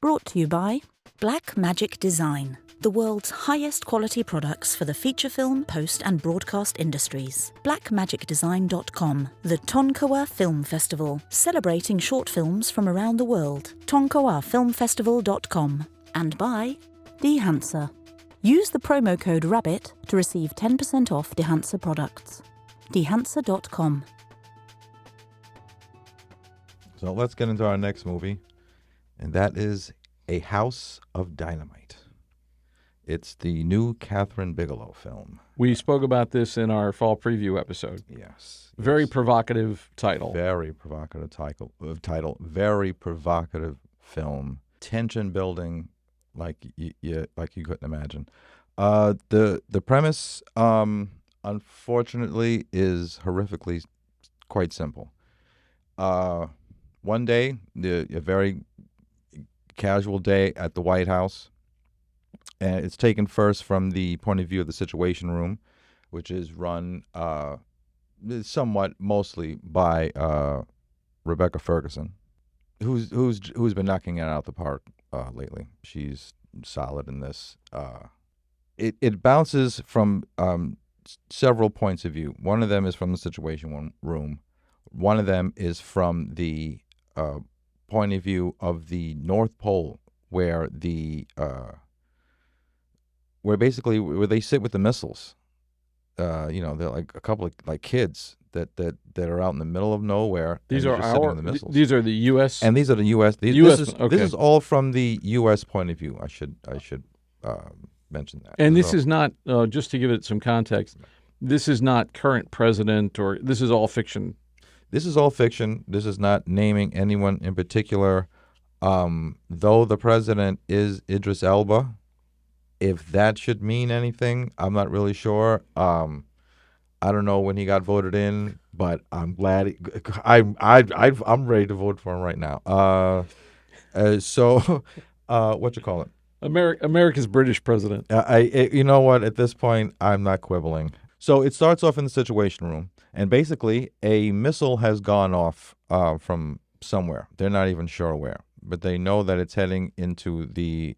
Brought to you by BlackMagic Design, the world's highest quality products for the feature film, post and broadcast industries. BlackMagicDesign.com, the Tonkawa Film Festival, celebrating short films from around the world. Tonkawafilmfestival.com. And by DeHansa. Use the promo code RABBIT to receive 10% off DeHansa products. DeHansa.com. So let's get into our next movie, and that is A House of Dynamite. It's the new Katherine Bigelow film. We spoke about this in our fall preview episode. Yes. Very provocative title. Very provocative title. Very provocative film. Tension building like you couldn't imagine. The premise, unfortunately, is horrifically quite simple. One day, a very casual day at the White House, and it's taken first from the point of view of the Situation Room, which is run somewhat mostly by Rebecca Ferguson, who's been knocking it out of the park lately. She's solid in this. It bounces from several points of view. One of them is from the Situation Room. One of them is from the point of view of the North Pole, where where they sit with the missiles. They're like a couple of like kids that are out in the middle of nowhere. These and are just sitting with the missiles. These are the U.S. And these are the U.S. This is all from the U.S. point of view. I should mention that. And this is not just to give it some context. This is not current president, or this is all fiction. This is all fiction. This is not naming anyone in particular. Though the president is Idris Elba, if that should mean anything, I'm not really sure. I don't know when he got voted in, but I'm glad. I'm ready to vote for him right now. What you call it? America's British president. You know what? At this point, I'm not quibbling. So it starts off in the Situation Room, and basically a missile has gone off from somewhere. They're not even sure where, but they know that it's heading into the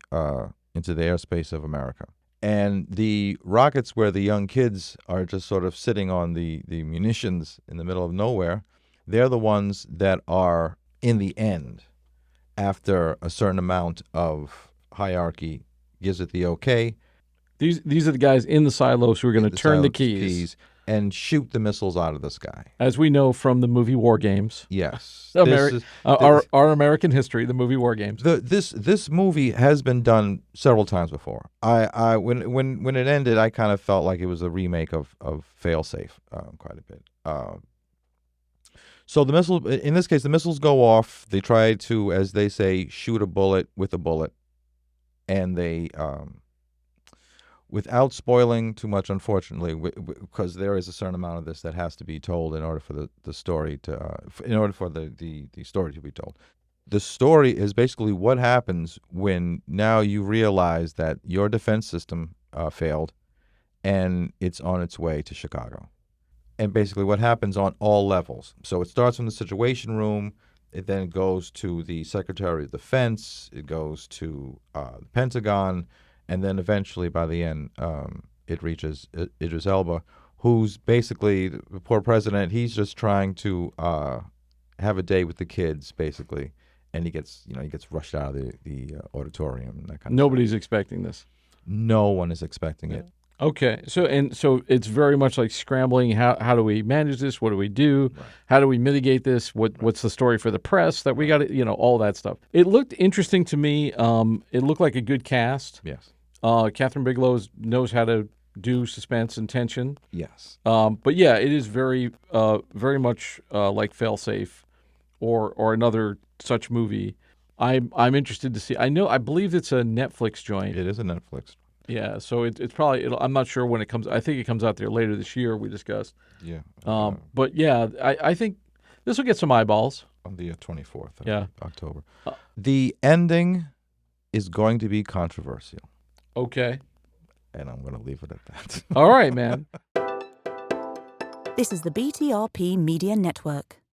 airspace of America. And the rockets where the young kids are just sort of sitting on the munitions in the middle of nowhere, they're the ones that are in the end, after a certain amount of hierarchy gives it the okay. These are the guys in the silos who are going to turn the keys and shoot the missiles out of the sky. As we know from the movie War Games. Yes. Our American history, the movie War Games. This movie has been done several times before. When it ended, I kind of felt like it was a remake of Failsafe quite a bit. So the missile, in this case, the missiles go off. They try to, as they say, shoot a bullet with a bullet. And they... without spoiling too much, unfortunately, because there is a certain amount of this that has to be told in order for the story to, the story to be told. The story is basically what happens when now you realize that your defense system failed, and it's on its way to Chicago, and basically what happens on all levels. So it starts from the Situation Room. It then goes to the Secretary of Defense. It goes to the Pentagon. And then eventually, by the end, it reaches Idris Elba, who's basically the poor president. He's just trying to have a day with the kids, basically, and he gets rushed out of the auditorium. And that kind Nobody's expecting this. No one is expecting it. Okay, so it's very much like scrambling. How do we manage this? What do we do? Right. How do we mitigate this? What's the story for the press that we got to, all that stuff. It looked interesting to me. It looked like a good cast. Yes. Katherine Bigelow knows how to do suspense and tension. Yes. But yeah, it is very much like Failsafe or another such movie. I'm interested to see. I believe it's a Netflix joint. It is a Netflix. Yeah, so it's probably. I'm not sure when it comes. I think it comes out there later this year. We discussed. Yeah. But yeah, I think this will get some eyeballs on the 24th of October. The ending is going to be controversial. Okay. And I'm going to leave it at that. All right, man. This is the BTRP Media Network.